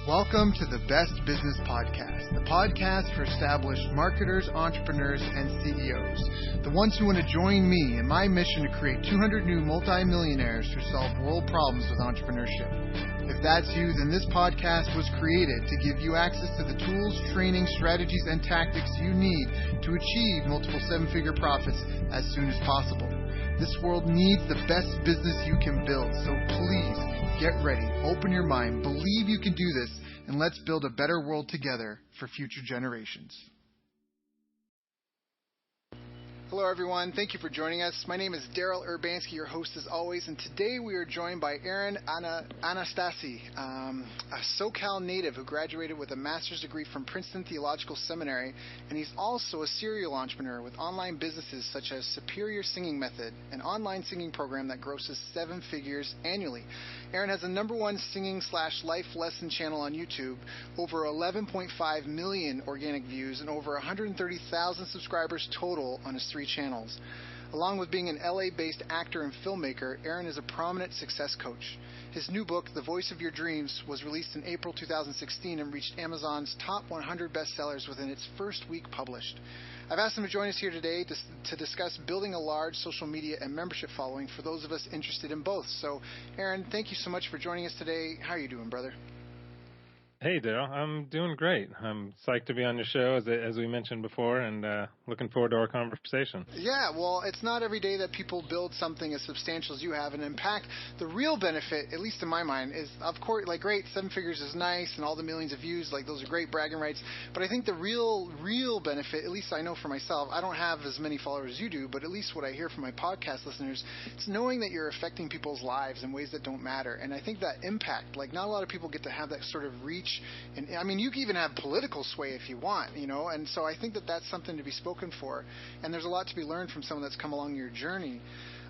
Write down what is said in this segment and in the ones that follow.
Welcome to the Best Business Podcast, the podcast for established marketers, entrepreneurs, and CEOs, the ones who want to join me in my mission to create 200 new multi-millionaires who solve world problems with entrepreneurship. If that's you, then this podcast was created to give you access to the tools, training, strategies, and tactics you need to achieve multiple seven-figure profits as soon as possible. This world needs the best business you can build, so please get ready, open your mind, believe you can do this, and let's build a better world together for future generations. Hello, everyone. Thank you for joining us. My name is Daryl Urbanski, your host as always, and today we are joined by Aaron Anastasi, a SoCal native who graduated with a master's degree from Princeton Theological Seminary, and he's also a serial entrepreneur with online businesses such as Superior Singing Method, an online singing program that grosses 7 figures annually. Aaron has a #1 singing/life lesson channel on YouTube, over 11.5 million organic views, and over 130,000 subscribers total on his 3 channels. Along with being an LA-based actor and filmmaker, Aaron is a prominent success coach. His new book, The Voice of Your Dreams, was released in April 2016 and reached Amazon's top 100 bestsellers within its first week published. I've asked him to join us here today to discuss building a large social media and membership following for those of us interested in both. So, Aaron, thank you so much for joining us today. How are you doing, brother? Hey, Daryl. I'm doing great. I'm psyched to be on your show, as we mentioned before, and looking forward to our conversation. Yeah, well, it's not every day that people build something as substantial as you have and impact. The real benefit, at least in my mind, is, of course, like, great, 7 figures is nice, and all the millions of views, like, those are great bragging rights. But I think the real benefit, at least I know for myself, I don't have as many followers as you do, but at least what I hear from my podcast listeners, it's knowing that you're affecting people's lives in ways that don't matter. And I think that impact, like, not a lot of people get to have that sort of reach. And I mean, you can even have political sway if you want, you know, and so I think that that's something to be spoken for. And there's a lot to be learned from someone that's come along your journey.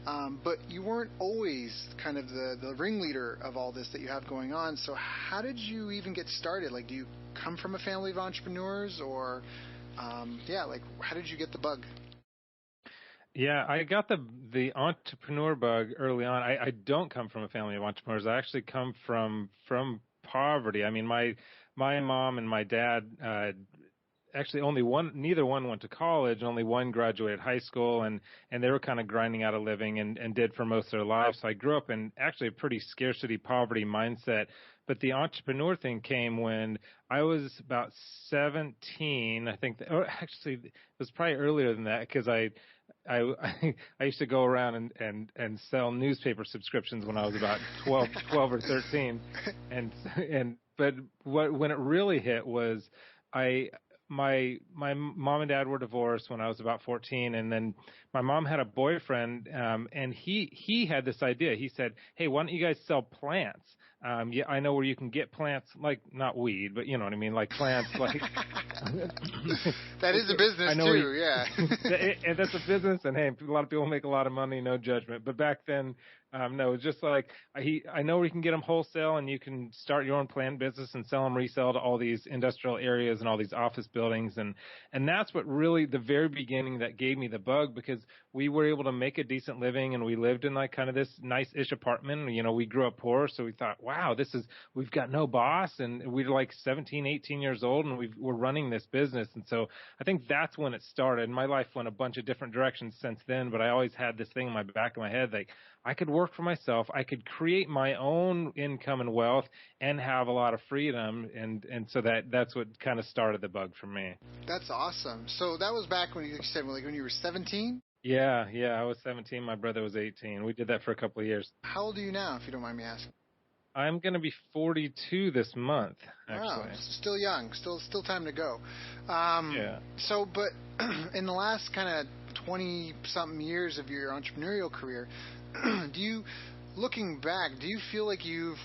But you weren't always kind of the ringleader of all this that you have going on. So how did you even get started? Like, do you come from a family of entrepreneurs, or, like, how did you get the bug? Yeah, I got the entrepreneur bug early on. I don't come from a family of entrepreneurs. I actually come from poverty. I mean, my mom and my dad, actually neither one went to college, only one graduated high school, and they were kind of grinding out a living and did for most of their lives. So I grew up in actually a pretty scarcity poverty mindset. But the entrepreneur thing came when I was about 17. I think, actually, it was probably earlier than that, because I used to go around and sell newspaper subscriptions when I was about 12 or 13. But when it really hit was my mom and dad were divorced when I was about 14, and then my mom had a boyfriend, and he had this idea. He said, "Hey, why don't you guys sell plants? Yeah, I know where you can get plants, like not weed, but you know what I mean, like plants, like." That is a business too, yeah. And that's a business, and hey, a lot of people make a lot of money, no judgment. But back then, no, it's just like I know where you can get them wholesale, and you can start your own plant business and sell them resale to all these industrial areas and all these office buildings, and that's what really the very beginning that gave me the bug, because we were able to make a decent living, and we lived in like kind of this nice-ish apartment. You know, we grew up poor, so we thought, wow, we've got no boss, and we're like 17, 18 years old, and we're running this business. And so I think that's when it started. My life went a bunch of different directions since then, but I always had this thing in my back of my head, like, I could work for myself, I could create my own income and wealth, and have a lot of freedom, and so that's what kind of started the bug for me. That's awesome. So that was back when you said, like, when you were 17? Yeah, I was 17. My brother was 18. We did that for a couple of years. How old are you now, if you don't mind me asking? I'm going to be 42 this month, actually. Wow, still young. Still time to go. Yeah. So, but in the last kind of 20-something years of your entrepreneurial career, looking back, do you feel like you've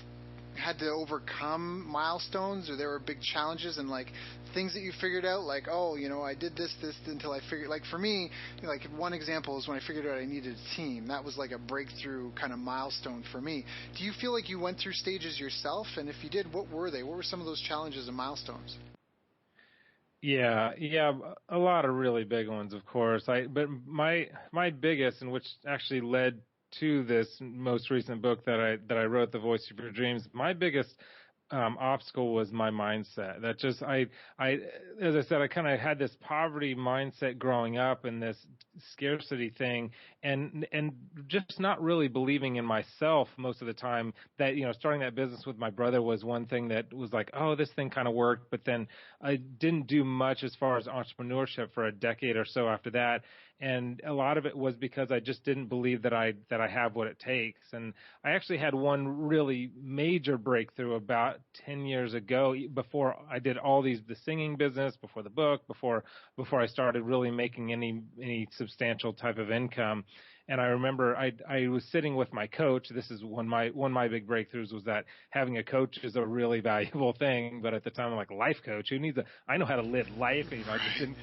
had to overcome milestones, or there were big challenges and like things that you figured out, like, oh, you know, I did this until I figured, like, for me, you know, like, one example is when I figured out I needed a team. That was like a breakthrough kind of milestone for me. Do you feel like you went through stages yourself? And if you did, what were they? What were some of those challenges and milestones? Yeah, a lot of really big ones, of course. But my biggest, and which actually led to this most recent book that I wrote, The Voice of Your Dreams, my biggest obstacle was my mindset. That just, as I said, I kind of had this poverty mindset growing up and this scarcity thing, and just not really believing in myself most of the time. That, starting that business with my brother was one thing that was like, oh, this thing kind of worked, but then I didn't do much as far as entrepreneurship for a decade or so after that. And a lot of it was because I just didn't believe that I have what it takes. And I actually had one really major breakthrough about 10 years ago, before I did all the singing business, before the book, before I started really making any substantial type of income. And I remember I was sitting with my coach. This is one of my big breakthroughs, was that having a coach is a really valuable thing. But at the time, I'm like, life coach, who needs I know how to live life. I just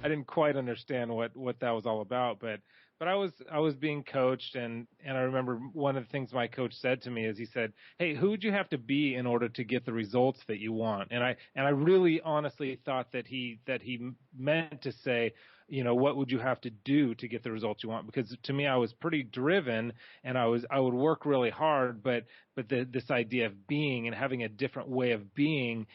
didn't quite understand what that was all about. But I was being coached, and I remember one of the things my coach said to me is, he said, "Hey, who would you have to be in order to get the results that you want?" And I really honestly thought that he meant to say, what would you have to do to get the results you want? Because to me, I was pretty driven, and I would work really hard, but this idea of being and having a different way of being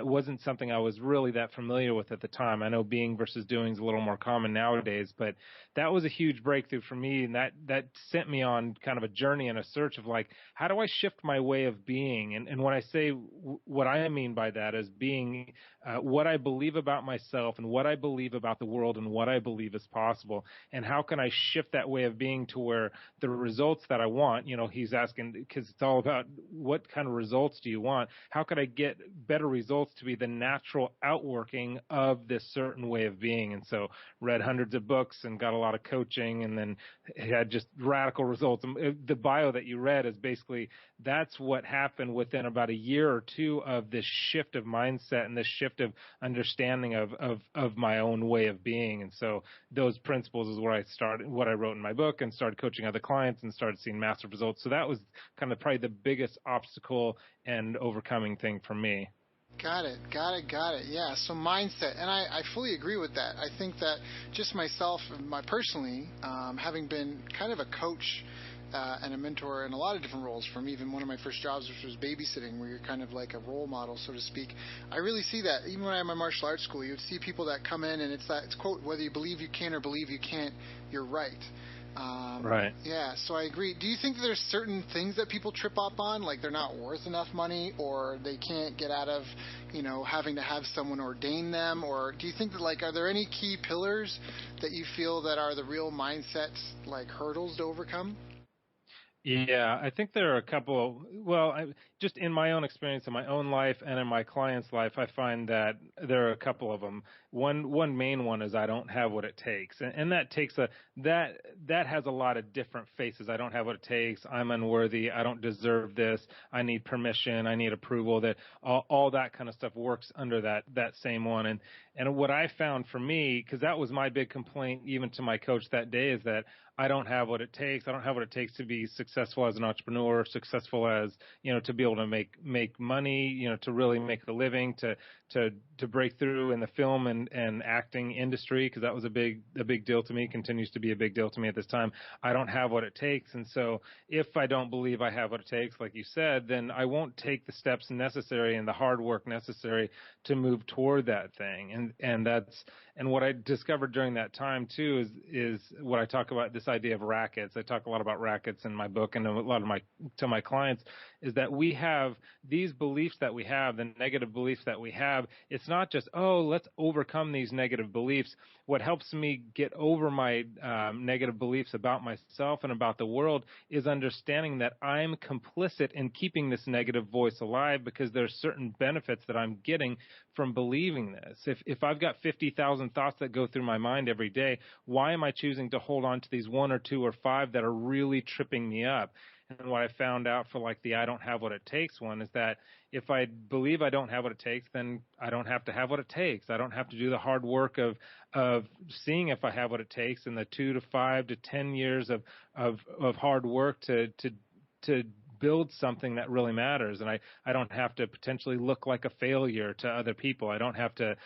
wasn't something I was really that familiar with at the time. I know being versus doing is a little more common nowadays, but that was a huge breakthrough for me, and that sent me on kind of a journey and a search of like, how do I shift my way of being? And when I say what I mean by that is being what I believe about myself and what I believe about the world and what I believe is possible, and how can I shift that way of being to where the results that I want, he's asking, because it's all about what kind of results do you want? How could I get better results to be the natural outworking of this certain way of being? And so read hundreds of books and got a lot of coaching, and then had just radical results. The bio that you read is basically, that's what happened within about a year or two of this shift of mindset and this shift of understanding of my own way of being. And so those principles is where I started, what I wrote in my book, and started coaching other clients and started seeing massive results. So that was kind of probably the biggest obstacle and overcoming thing for me. Got it. Yeah, so mindset, and I fully agree with that. I think that just myself, personally, having been kind of a coach and a mentor in a lot of different roles, from even one of my first jobs, which was babysitting, where you're kind of like a role model, so to speak. I really see that. Even when I had my martial arts school, you would see people that come in, and it's quote, whether you believe you can or believe you can't, you're right. Right. Yeah, so I agree. Do you think that there's certain things that people trip up on, like they're not worth enough money, or they can't get out of, having to have someone ordain them? Or do you think that, are there any key pillars that you feel that are the real mindsets, hurdles to overcome? Yeah, I think there are a couple. Well, just in my own experience in my own life and in my client's life, I find that there are a couple of them. One main one is I don't have what it takes, and that takes that has a lot of different faces. I don't have what it takes. I'm unworthy. I don't deserve this. I need permission. I need approval. That all that kind of stuff works under that same one. And what I found for me, because that was my big complaint even to my coach that day, is that I don't have what it takes. I don't have what it takes to be successful as an entrepreneur, successful as, to be able to make money, to really make a living, to break through in the film and acting industry, because that was a big deal to me, continues to be a big deal to me at this time. I don't have what it takes. And so if I don't believe I have what it takes, like you said, then I won't take the steps necessary and the hard work necessary to move toward that thing. And what I discovered during that time too is what I talk about, this idea of rackets. I talk a lot about rackets in my book, and a lot of to my clients, is that we have these beliefs that we have, the negative beliefs that we have. It's not just, oh, let's overcome these negative beliefs. What helps me get over my negative beliefs about myself and about the world is understanding that I'm complicit in keeping this negative voice alive, because there's certain benefits that I'm getting from believing this. If I've got 50,000 thoughts that go through my mind every day, why am I choosing to hold on to these 1 or 2 or 5 that are really tripping me up? And what I found out for the I don't have what it takes one is that if I believe I don't have what it takes, then I don't have to have what it takes. I don't have to do the hard work of seeing if I have what it takes, and the 2 to 5 to 10 years of hard work to build something that really matters. And I don't have to potentially look like a failure to other people. I don't have to,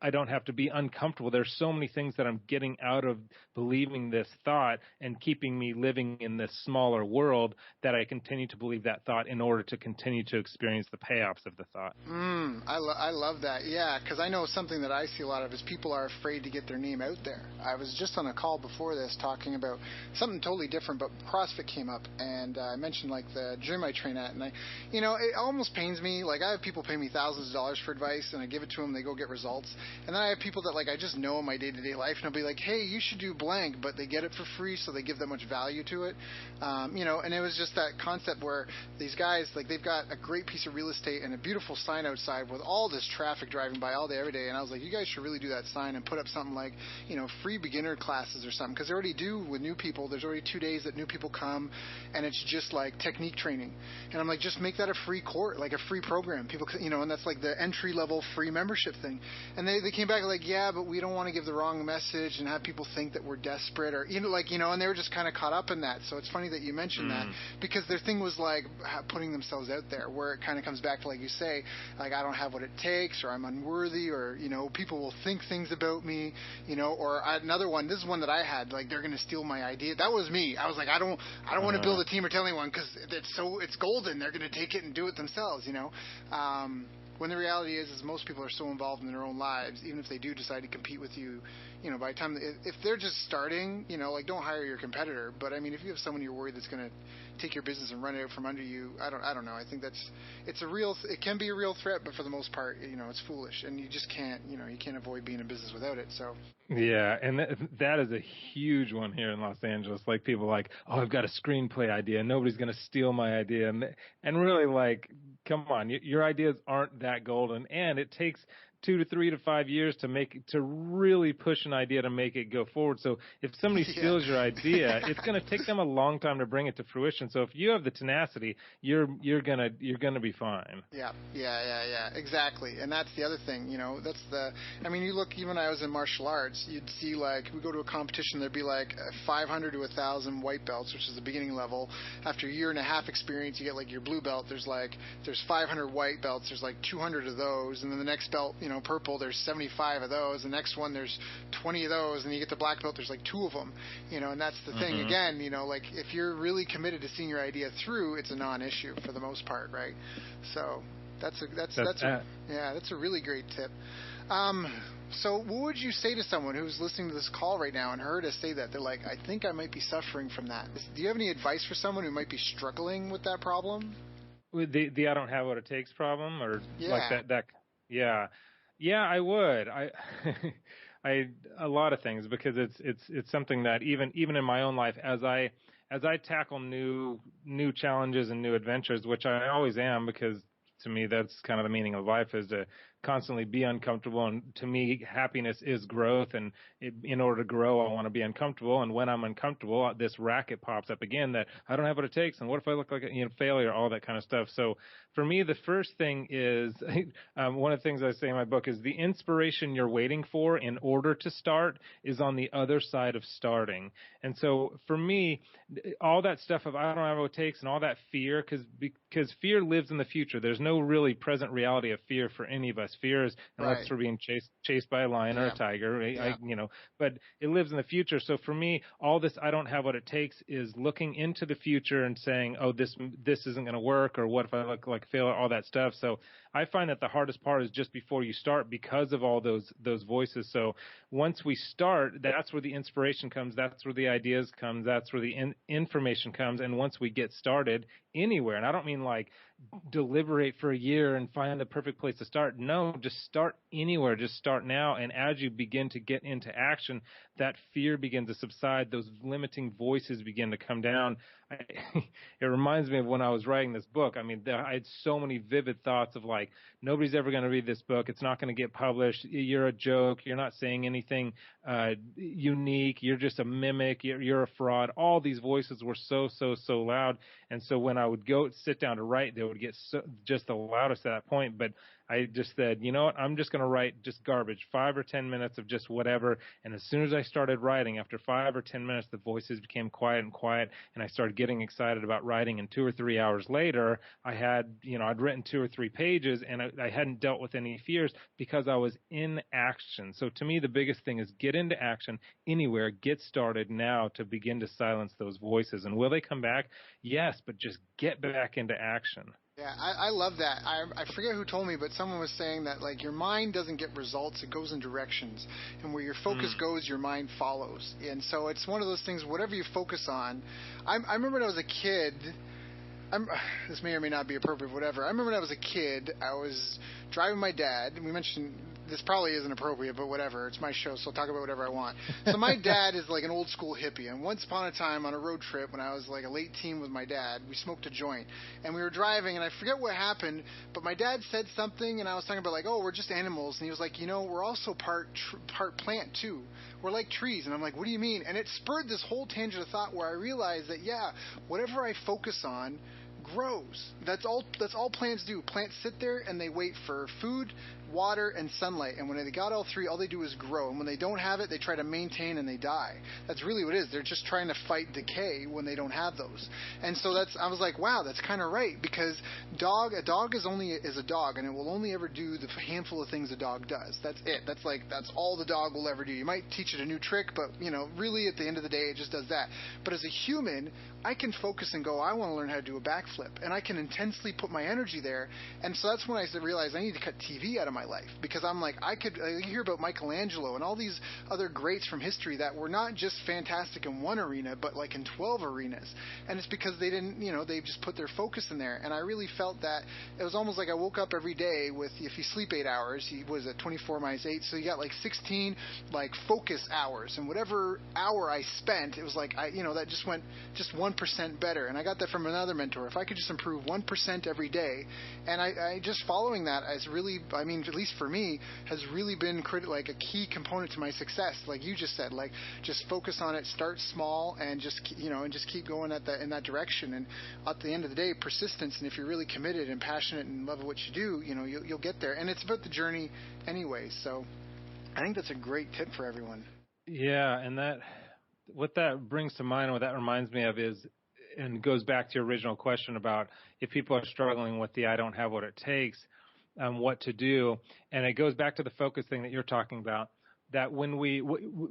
I don't have to be uncomfortable. There's so many things that I'm getting out of believing this thought and keeping me living in this smaller world that I continue to believe that thought in order to continue to experience the payoffs of the thought. I love that. Yeah, because I know something that I see a lot of is people are afraid to get their name out there. I was just on a call before this talking about something totally different, but CrossFit came up, and I mentioned like the gym I train at, and it almost pains me. Like, I have people pay me thousands of dollars for advice, and I give it to them, they go get results, and then I have people that like I just know in my day-to-day life, and I'll be like, hey, you should do blank, but they get it for free, so they give that much value to it. And it was just that concept where these guys, like, they've got a great piece of real estate and a beautiful sign outside with all this traffic driving by all day, every day, and I was like, you guys should really do that sign and put up something like, free beginner classes or something, because they already do with new people. There's already 2 days that new people come, and it's just like technique training, and I'm like, just make that a free course, like a free program. People, and that's like the entry level free membership thing. And they came back like, yeah, but we don't want to give the wrong message and have people think that we're desperate, or and they were just kind of caught up in that. So it's funny that you mentioned that, because their thing was like putting themselves out there, where it kind of comes back to, like you say, like, I don't have what it takes, or I'm unworthy, or people will think things about me, or another one. This is one that I had, like, they're going to steal my idea. That was me. I was like, I don't want to build a team or tell anyone, because it's golden. They're going to take it and do it themselves, when the reality is most people are so involved in their own lives, even if they do decide to compete with you, by the time, if they're just starting, like, don't hire your competitor. But I mean, if you have someone you're worried that's going to take your business and run it out from under you, I don't know. I think it can be a real threat, but for the most part, it's foolish, and you just can't, you can't avoid being in business without it. So. Yeah, and that is a huge one here in Los Angeles. Like, people like, oh, I've got a screenplay idea. Nobody's going to steal my idea. And really, like, come on, your ideas aren't that golden, and it takes 2 to 3 to 5 years to really push an idea to make it go forward. So if somebody steals your idea, it's going to take them a long time to bring it to fruition. So if you have the tenacity, you're gonna be fine. Yeah, exactly. And that's the other thing. You look, even when I was in martial arts, you'd see, like, we go to a competition, there'd be like 500 to 1,000 white belts, which is the beginning level. After a year and a half experience, you get like your blue belt. There's 500 white belts. There's like 200 of those, and then the next belt, purple, there's 75 of those. The next one, there's 20 of those, and you get the black belt, there's like 2 of them. And that's the thing. Again, like, if you're really committed to seeing your idea through, it's a non-issue for the most part, right? So that's a really great tip. So what would you say to someone who's listening to this call right now and heard us say that? They're like, I think I might be suffering from that. Do you have any advice for someone who might be struggling with that problem? With the I don't have what it takes problem, or like that? Yeah, I would. A lot of things, because it's something that even in my own life, as I tackle new challenges and new adventures, which I always am, because to me that's kind of the meaning of life, is to constantly be uncomfortable. And to me, happiness is growth. And in order to grow, I want to be uncomfortable. And when I'm uncomfortable, this racket pops up again that I don't have what it takes. And what if I look like a failure, all that kind of stuff. So for me, the first thing is, one of the things I say in my book is, the inspiration you're waiting for in order to start is on the other side of starting. And so for me, all that stuff of I don't have what it takes and all that fear, because fear lives in the future. There's no really present reality of fear for any of us. Fear is, unless we're being chased by a lion or a tiger, right? But it lives in the future. So for me, all this I don't have what it takes is looking into the future and saying, oh, this isn't going to work, or what if I look like a failure, all that stuff. So I find that the hardest part is just before you start, because of all those voices. So once we start, that's where the inspiration comes, that's where the ideas come, that's where the information comes. And once we get started anywhere, and I don't mean like deliberate for a year and find the perfect place to start. No, just start anywhere. Just start now. And as you begin to get into action, that fear begins to subside. Those limiting voices begin to come down. It reminds me of when I was writing this book. I mean, I had so many vivid thoughts of like, nobody's ever going to read this book. It's not going to get published. You're a joke. You're not saying anything unique. You're just a mimic. You're a fraud. All these voices were so loud. And so when I would go sit down to write, they would get just the loudest at that point. But I just said, you know what, I'm just going to write just garbage, 5 or 10 minutes of just whatever. And as soon as I started writing, after 5 or 10 minutes, the voices became quiet and quiet, and I started getting excited about writing. And 2 or 3 hours later, I had, I'd written 2 or 3 pages, and I hadn't dealt with any fears because I was in action. So to me, the biggest thing is get into action anywhere, get started now to begin to silence those voices. And will they come back? Yes, but just get back into action. Yeah, I love that. I forget who told me, but someone was saying that, like, your mind doesn't get results, it goes in directions. And where your focus goes, your mind follows. And so it's one of those things, whatever you focus on. I remember when I was a kid, this may or may not be appropriate, whatever. I remember when I was a kid, I was driving my dad, and we mentioned, this probably isn't appropriate, but whatever. It's my show, so I'll talk about whatever I want. So my dad is like an old school hippie, and once upon a time on a road trip when I was like a late teen with my dad, we smoked a joint, and we were driving, and I forget what happened, but my dad said something, and I was talking about like, oh, we're just animals, and he was like, we're also part plant too. We're like trees, and I'm like, what do you mean? And it spurred this whole tangent of thought where I realized that, yeah, whatever I focus on grows. That's all plants do. Plants sit there and they wait for food, water, and sunlight. And when they got all three, all they do is grow. And when they don't have it, they try to maintain and they die. That's really what it is. They're just trying to fight decay when they don't have those. And so I was like, wow, that's kind of right, because a dog is a dog, and it will only ever do the handful of things a dog does. That's it. That's all the dog will ever do. You might teach it a new trick, but really at the end of the day, it just does that. But as a human, I can focus and go, I want to learn how to do a backflip, and I can intensely put my energy there. And so that's when I realized I need to cut TV out of my life, because I'm like, I hear about Michelangelo and all these other greats from history that were not just fantastic in one arena, but like in 12 arenas. And it's because they didn't, they just put their focus in there. And I really felt that it was almost like I woke up every day with, if you sleep 8 hours, he was at 24 minus 8, so you got like 16 like focus hours, and whatever hour I spent, it was like that just went just 1% better. And I got that from another mentor. If I could just improve 1% every day, and I just following that as really, at least for me, has really been like a key component to my success. Like you just said, like just focus on it, start small, and just keep going in that direction. And at the end of the day, persistence. And if you're really committed and passionate and love what you do, you'll get there. And it's about the journey anyway. So I think that's a great tip for everyone. Yeah, and what that brings to mind, what that reminds me of is, and goes back to your original question about if people are struggling with the I don't have what it takes, what to do. And it goes back to the focus thing that you're talking about, that when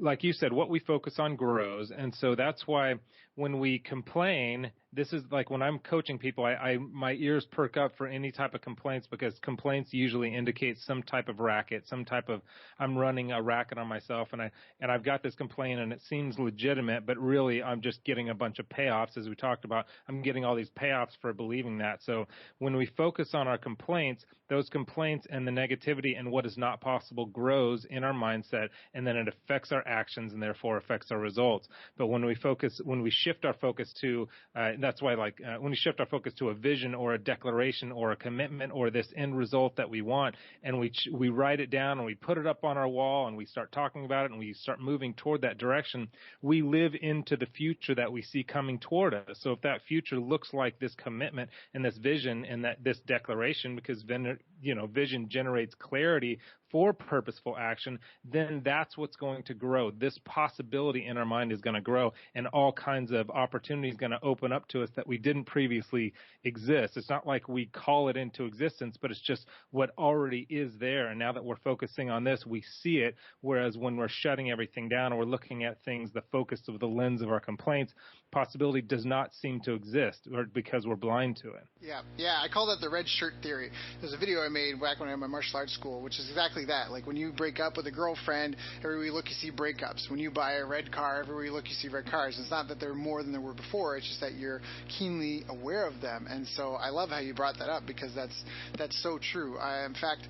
like you said, what we focus on grows. And so that's why when we complain, this is like when I'm coaching people, my ears perk up for any type of complaints, because complaints usually indicate some type of racket, some type of, I'm running a racket on myself, and I've got this complaint and it seems legitimate, but really I'm just getting a bunch of payoffs, as we talked about. I'm getting all these payoffs for believing that. So when we focus on our complaints, those complaints and the negativity and what is not possible grows in our mindset, and then it affects our actions and therefore affects our results. But when we shift our focus to, that's why, when we shift our focus to a vision or a declaration or a commitment or this end result that we want, and we write it down and we put it up on our wall and we start talking about it and we start moving toward that direction, we live into the future that we see coming toward us. So if that future looks like this commitment and this vision and this declaration, because vision generates clarity for purposeful action, then that's what's going to grow. This possibility in our mind is going to grow, and all kinds of opportunities going to open up to us that we didn't previously exist. It's not like we call it into existence, but it's just what already is there. And now that we're focusing on this, we see it. Whereas when we're shutting everything down or we're looking at things, the focus of the lens of our complaints, possibility does not seem to exist, or because we're blind to it. Yeah. I call that the red shirt theory. There's a video I made back when I was in my martial arts school, which is exactly that. Like when you break up with a girlfriend, everywhere you look, you see breakups. When you buy a red car, everywhere you look, you see red cars. It's not that they're more than there were before. It's just that you're keenly aware of them. And so I love how you brought that up, because that's so true. In fact,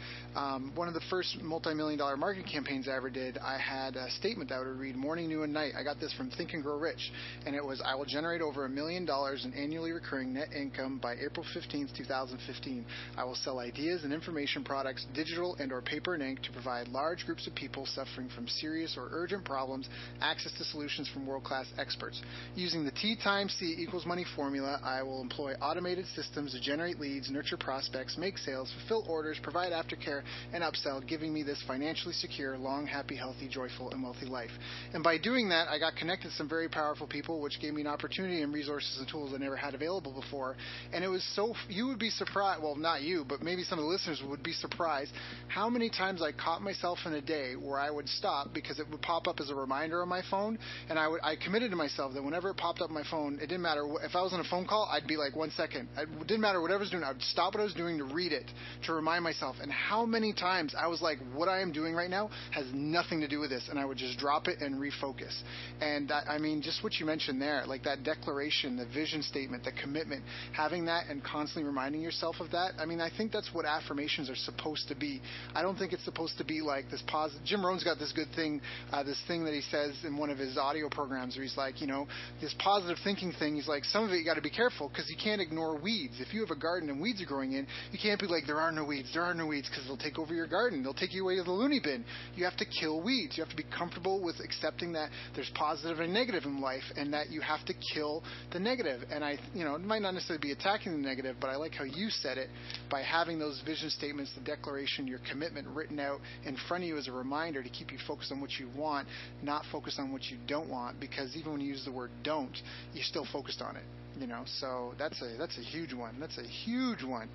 one of the first multi-million-dollar marketing campaigns I ever did, I had a statement that I would read morning, noon, and night. I got this from Think and Grow Rich, and it was, I will generate over $1 million in annually recurring net income by April 15th, 2015. I will sell ideas and information products, digital and or paper Entrepreneur Inc. to provide large groups of people suffering from serious or urgent problems access to solutions from world-class experts. Using the T times C equals money formula, I will employ automated systems to generate leads, nurture prospects, make sales, fulfill orders, provide aftercare, and upsell, giving me this financially secure, long, happy, healthy, joyful, and wealthy life. And by doing that, I got connected to some very powerful people, which gave me an opportunity and resources and tools I never had available before. And it was so, you would be surprised, well, not you, but maybe some of the listeners would be surprised how many times I caught myself in a day where I would stop because it would pop up as a reminder on my phone, and I committed to myself that whenever it popped up on my phone, it didn't matter. If I was on a phone call, I'd be like, 1 second. It didn't matter what I was doing. I would stop what I was doing to read it, to remind myself. And how many times I was like, what I am doing right now has nothing to do with this, and I would just drop it and refocus. And that, I mean, just what you mentioned there, like that declaration, the vision statement, the commitment, having that and constantly reminding yourself of that. I mean, I think that's what affirmations are supposed to be. I don't think it's supposed to be like this positive. Jim Rohn's got this good thing, this thing that he says in one of his audio programs where he's like, you know, this positive thinking thing. He's like, some of it you got to be careful because you can't ignore weeds. If you have a garden and weeds are growing in, you can't be like, there are no weeds because they'll take over your garden. They'll take you away to the loony bin. You have to kill weeds. You have to be comfortable with accepting that there's positive and negative in life and that you have to kill the negative. And I, you know, it might not necessarily be attacking the negative, but I like how you said it by having those vision statements, the declaration, your commitment written out in front of you as a reminder to keep you focused on what you want, not focused on what you don't want, because even when you use the word don't, you're still focused on it, you know. So that's a huge one. That's a huge one.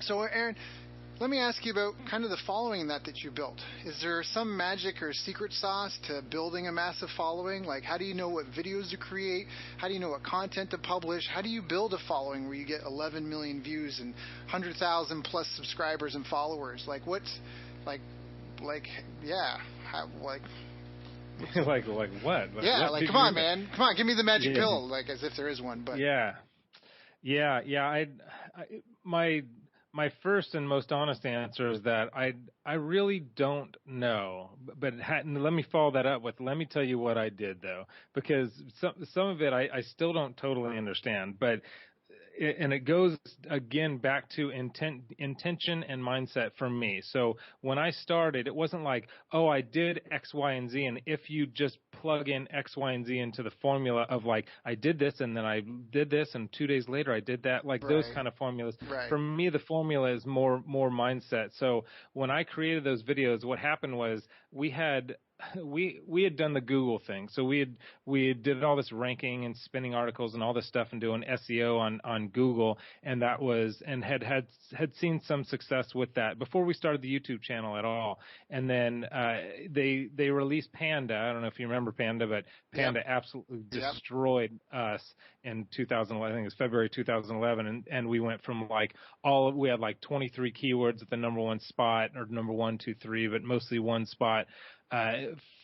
So Aaron, let me ask you about kind of the following that you built. Is there some magic or secret sauce to building a massive following? Like, how do you know what videos to create? How do you know what content to publish? How do you build a following where you get 11 million views and 100,000 plus subscribers and followers? Like, what's, yeah, how, like... like what? Yeah, what like come on, man, come on, give me the magic yeah. pill, like as if there is one. But yeah. My first and most honest answer is that I really don't know. But let me follow that up with, let me tell you what I did though, because some of it I still don't totally understand. But and it goes again back to intention and mindset for me. So when I started, it wasn't like, oh, I did X, Y, and Z, and if you just plug in X, Y, and Z into the formula of like, I did this and then I did this and 2 days later I did that, like those kind of formulas. Right. For me, the formula is more mindset. So when I created those videos, what happened was we had done the Google thing. So we did all this ranking and spinning articles and all this stuff and doing SEO on Google, and that was, and had seen some success with that before we started the YouTube channel at all. And then they released Panda. I don't know if you remember Panda, but Panda absolutely destroyed us in 2011. I think it was February 2011, and we went from like we had like 23 keywords at the number one spot, or number 1, 2, 3, but mostly one spot.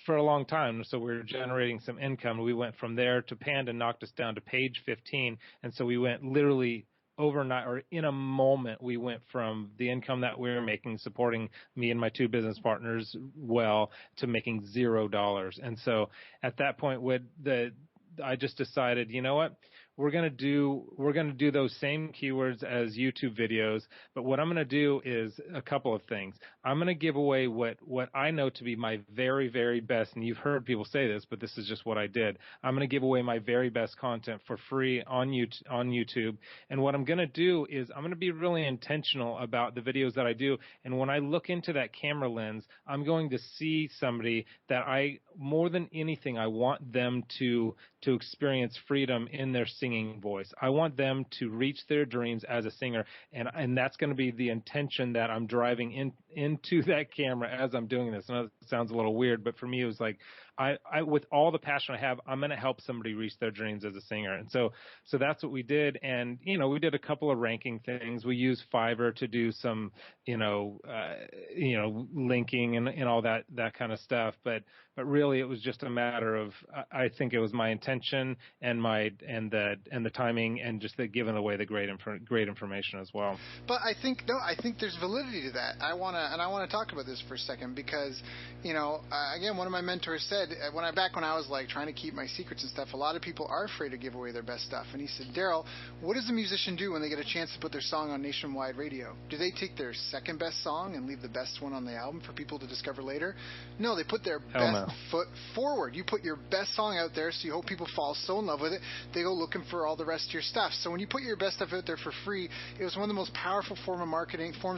For a long time, so we were generating some income. We went from there to Panda, knocked us down to page 15, and so we went literally overnight, or in a moment, we went from the income that we were making, supporting me and my 2 business partners well, to making $0. And so at that point, I just decided, you know what? We're going to do those same keywords as YouTube videos, but what I'm going to do is a couple of things. I'm going to give away what I know to be my very, very best, and you've heard people say this, but this is just what I did. I'm going to give away my very best content for free on YouTube, and what I'm going to do is I'm going to be really intentional about the videos that I do, and when I look into that camera lens, I'm going to see somebody that more than anything, I want them to experience freedom in their singing voice. I want them to reach their dreams as a singer, and that's going to be the intention that I'm driving into that camera as I'm doing this. And it sounds a little weird, but for me, it was like, I with all the passion I have, I'm going to help somebody reach their dreams as a singer. And so that's what we did. And, we did a couple of ranking things. We used Fiverr to do some, linking and all that kind of stuff. But really it was just a matter of, I think it was my intention and the timing, and just giving away the great information as well. But I think there's validity to that. I want to talk about this for a second because, again, one of my mentors said, said, back when I was like trying to keep my secrets and stuff, a lot of people are afraid to give away their best stuff. And he said, Daryl, what does a musician do when they get a chance to put their song on nationwide radio? Do they take their second best song and leave the best one on the album for people to discover later? No, they put their best foot forward. You put your best song out there, so you hope people fall so in love with it, they go looking for all the rest of your stuff. So when you put your best stuff out there for free, it was one of the most powerful forms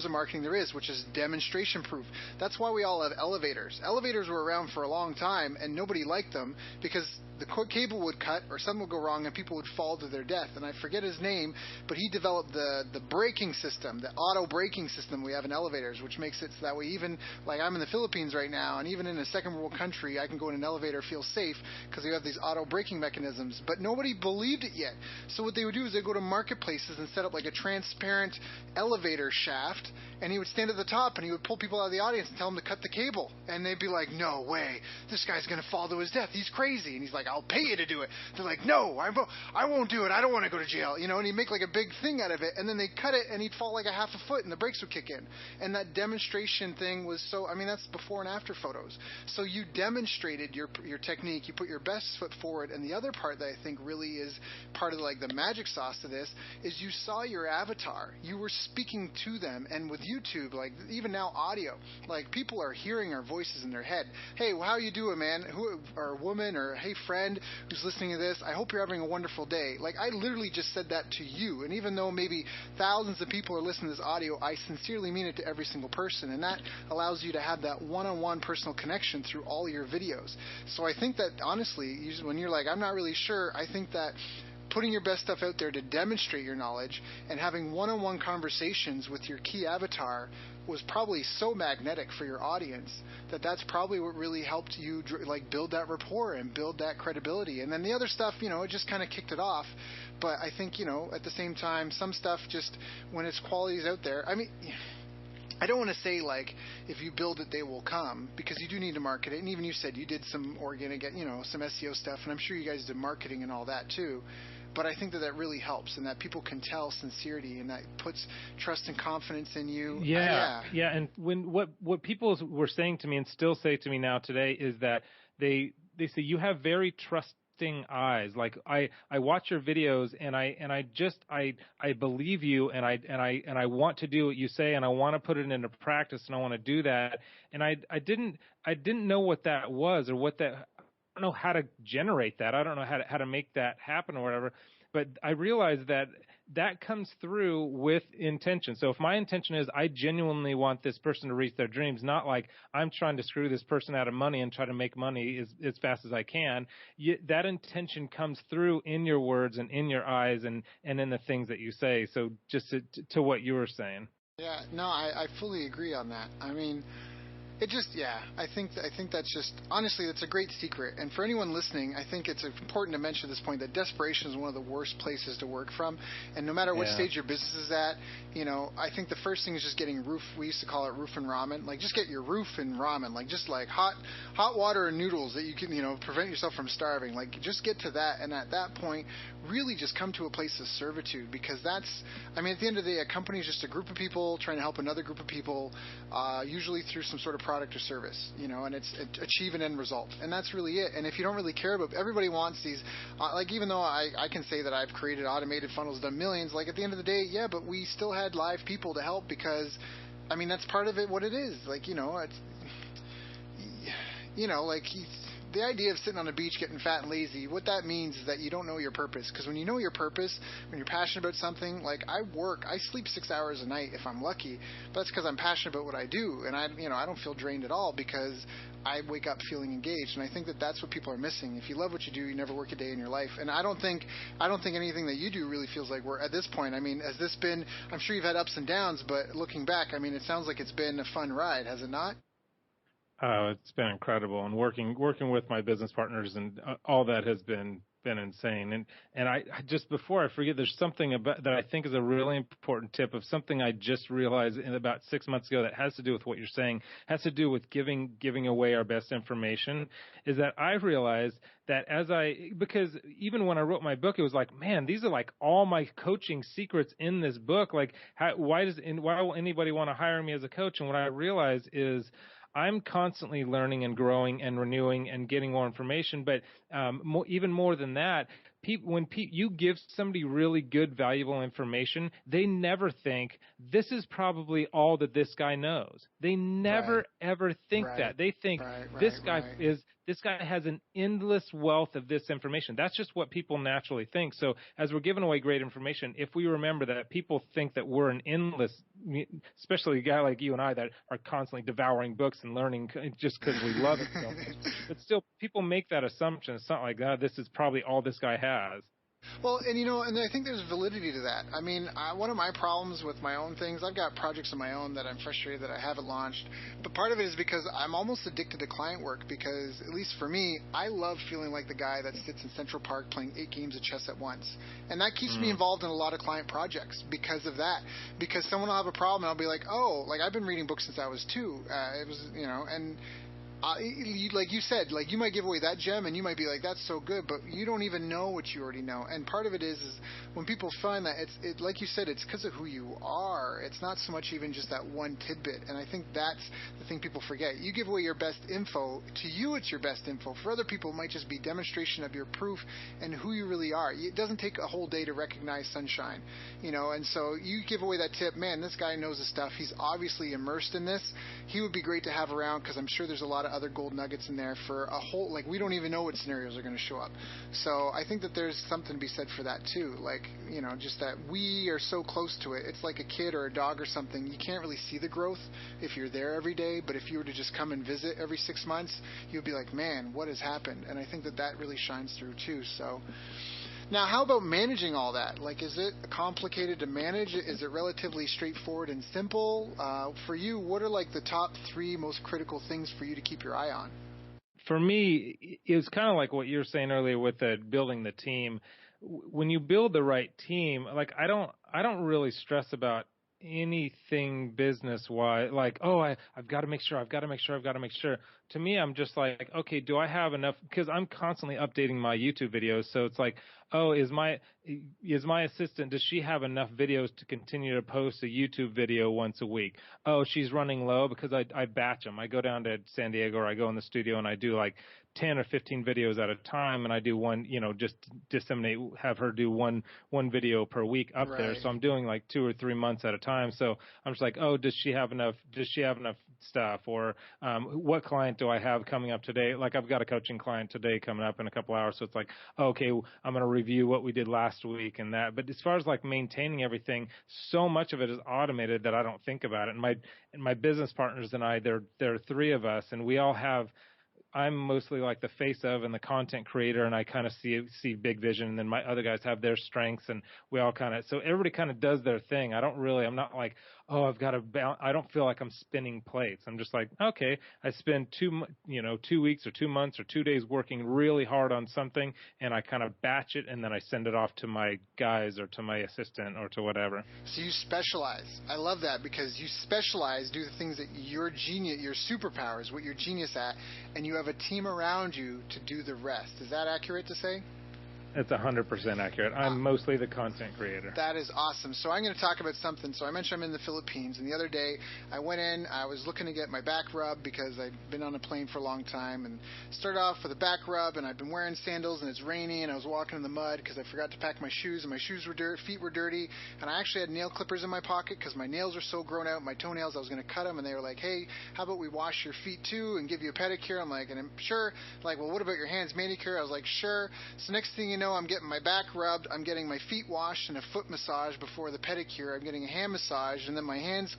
of marketing there is, which is demonstration proof. That's why we all have elevators. Elevators were around for a long time, and nobody liked them because the cable would cut or something would go wrong and people would fall to their death. And I forget his name, but he developed the braking system, the auto braking system we have in elevators, which makes it so that way even, like I'm in the Philippines right now, and even in a second world country, I can go in an elevator, feel safe, because we have these auto braking mechanisms. But nobody believed it yet. So what they would do is they'd go to marketplaces and set up like a transparent elevator shaft, and he would stand at the top and he would pull people out of the audience and tell them to cut the cable. And they'd be like, no way, this guy's going to fall to his death. He's crazy. And he's like, I'll pay you to do it. They're like, no, I won't do it. I don't want to go to jail. You know, and he'd make like a big thing out of it. And then they'd cut it and he'd fall like a half a foot and the brakes would kick in. And that demonstration thing was so, I mean, that's before and after photos. So you demonstrated your technique. You put your best foot forward. And the other part that I think really is part of like the magic sauce to this is you saw your avatar. You were speaking to them. And with YouTube, like even now audio, like people are hearing our voices in their head. Hey, well, how you doing, man? Who, or woman, or hey, friend who's listening to this, I hope you're having a wonderful day. Like I literally just said that to you. And even though maybe thousands of people are listening to this audio, I sincerely mean it to every single person. And that allows you to have that one-on-one personal connection through all your videos. So I think that honestly, when you're like, I'm not really sure, I think that putting your best stuff out there to demonstrate your knowledge and having one-on-one conversations with your key avatar was probably so magnetic for your audience that that's probably what really helped you like build that rapport and build that credibility. And then the other stuff, you know, it just kind of kicked it off. But I think, you know, at the same time, some stuff just when its quality is out there, I mean, I don't want to say like if you build it they will come, because you do need to market it. And even you said you did some organic, you know, some SEO stuff, and I'm sure you guys did marketing and all that too. But I think that really helps, and that people can tell sincerity, and that puts trust and confidence in you. Yeah. And when what people were saying to me and still say to me now today is that they say you have very trusting eyes. Like I watch your videos and I believe you, and I want to do what you say, and I want to put it into practice, and I want to do that. And I didn't know what that was, or what that. I don't know how to generate that. I don't know how to make that happen or whatever. But I realized that comes through with intention. So if my intention is I genuinely want this person to reach their dreams, not like I'm trying to screw this person out of money and try to make money as fast as I can, that intention comes through in your words and in your eyes and in the things that you say. So just to what you were saying. Yeah, no, I fully agree on that. I mean, it just, yeah, I think that's just, honestly, that's a great secret. And for anyone listening, I think it's important to mention at this point that desperation is one of the worst places to work from. And no matter what stage your business is at, you know, I think the first thing is just getting we used to call it roof and ramen. Like, just get your roof and ramen. Like, just like hot water and noodles that you can, you know, prevent yourself from starving. Like, just get to that. And at that point, really just come to a place of servitude, because that's, I mean, at the end of the day, a company is just a group of people trying to help another group of people, usually through some sort of product or service, you know, and it's achieve an end result, and that's really it. And if you don't really care about, everybody wants these, like, even though I can say that I've created automated funnels, done millions, like at the end of the day, yeah, but we still had live people to help, because, I mean, that's part of it, what it is, like, you know, it's, you know, like, the idea of sitting on a beach getting fat and lazy, what that means is that you don't know your purpose. Because when you know your purpose, when you're passionate about something, like I sleep 6 hours a night if I'm lucky, but that's because I'm passionate about what I do, and I don't feel drained at all because I wake up feeling engaged. And I think that that's what people are missing. If you love what you do, you never work a day in your life. And I don't think anything that you do really feels like we're at this point. I mean, has this been? I'm sure you've had ups and downs, but looking back, I mean, it sounds like it's been a fun ride, has it not? It's been incredible, and working with my business partners and all that has been insane. And I just, before I forget, there's something about that I think is a really important tip of something I just realized in about 6 months ago that has to do with what you're saying, has to do with giving away our best information, is that I realized that because even when I wrote my book, it was like, man, these are like all my coaching secrets in this book. Like, why will anybody want to hire me as a coach? And what I realized is, I'm constantly learning and growing and renewing and getting more information. But even more than that, when you give somebody really good, valuable information, they never think this is probably all that this guy knows. They never ever think that. They think this guy has an endless wealth of this information. That's just what people naturally think. So as we're giving away great information, if we remember that people think that we're an endless, especially a guy like you and I that are constantly devouring books and learning just because we love it so much, but still people make that assumption. It's not like, this is probably all this guy has. Well, and and I think there's validity to that. I mean, one of my problems with my own things, I've got projects of my own that I'm frustrated that I haven't launched. But part of it is because I'm almost addicted to client work because, at least for me, I love feeling like the guy that sits in Central Park playing 8 games of chess at once. And that keeps me involved in a lot of client projects because of that. Because someone will have a problem and I'll be like, like I've been reading books since I was 2. It was, and like you said, like you might give away that gem and you might be like, that's so good, but you don't even know what you already know. And part of it is when people find that it's like you said, it's because of who you are. It's not so much even just that one tidbit. And I think that's the thing people forget. You give away your best info. To you, it's your best info. For other people, it might just be demonstration of your proof and who you really are. It doesn't take a whole day to recognize sunshine, and so you give away that tip, man, this guy knows his stuff. He's obviously immersed in this. He would be great to have around because I'm sure there's a lot of other gold nuggets in there for a whole, like we don't even know what scenarios are going to show up. So I think that there's something to be said for that too. Like, just that we are so close to it. It's like a kid or a dog or something. You can't really see the growth if you're there every day, but if you were to just come and visit every 6 months, you'd be like, man, what has happened? And I think that that really shines through too. So now, how about managing all that? Like, is it complicated to manage? Is it relatively straightforward and simple? For you, what are like the top 3 most critical things for you to keep your eye on? For me, it was kind of like what you were saying earlier with building the team. When you build the right team, like I don't really stress about anything business wise, like, I've got to make sure. To me, I'm just like, okay, do I have enough? Because I'm constantly updating my YouTube videos. So it's like, is my assistant, does she have enough videos to continue to post a YouTube video once a week? She's running low, because I batch them. I go down to San Diego, or I go in the studio and I do like 10 or 15 videos at a time, and I do one, just disseminate, have her do one video per week up there. So I'm doing like 2 or 3 months at a time. So I'm just like, does she have enough stuff? Or what client do I have coming up today? Like, I've got a coaching client today coming up in a couple hours. So it's like, okay, I'm going to review what we did last week and that. But as far as like maintaining everything, so much of it is automated that I don't think about it. And my business partners and I, there are 3 of us, and we all have, I'm mostly like the face of and the content creator, and I kind of see big vision, and then my other guys have their strengths, and we all so everybody kind of does their thing. I'm not like, I've got to I don't feel like I'm spinning plates. I'm just like, okay, I spend 2 weeks or 2 months or 2 days working really hard on something, and I kind of batch it, and then I send it off to my guys or to my assistant or to whatever. So you specialize. I love that, because you specialize, do the things that you're genius, your superpowers, what you're genius at, and you have a team around you to do the rest. Is that accurate to say? It's 100% accurate. I'm mostly the content creator. That is awesome. So I'm going to talk about something. So I mentioned I'm in the Philippines, and the other day I went in, I was looking to get my back rub because I'd been on a plane for a long time, and started off with a back rub, and I've been wearing sandals, and it's rainy, and I was walking in the mud because I forgot to pack my shoes, and my feet were dirty, and I actually had nail clippers in my pocket because my nails are so grown out, my toenails, I was going to cut them, and they were like, hey, how about we wash your feet too and give you a pedicure? I'm like, and I'm sure, like, well, what about your hands, manicure? I was like, sure. So next thing you know, I'm getting my back rubbed, I'm getting my feet washed and a foot massage before the pedicure, I'm getting a hand massage, and then my hands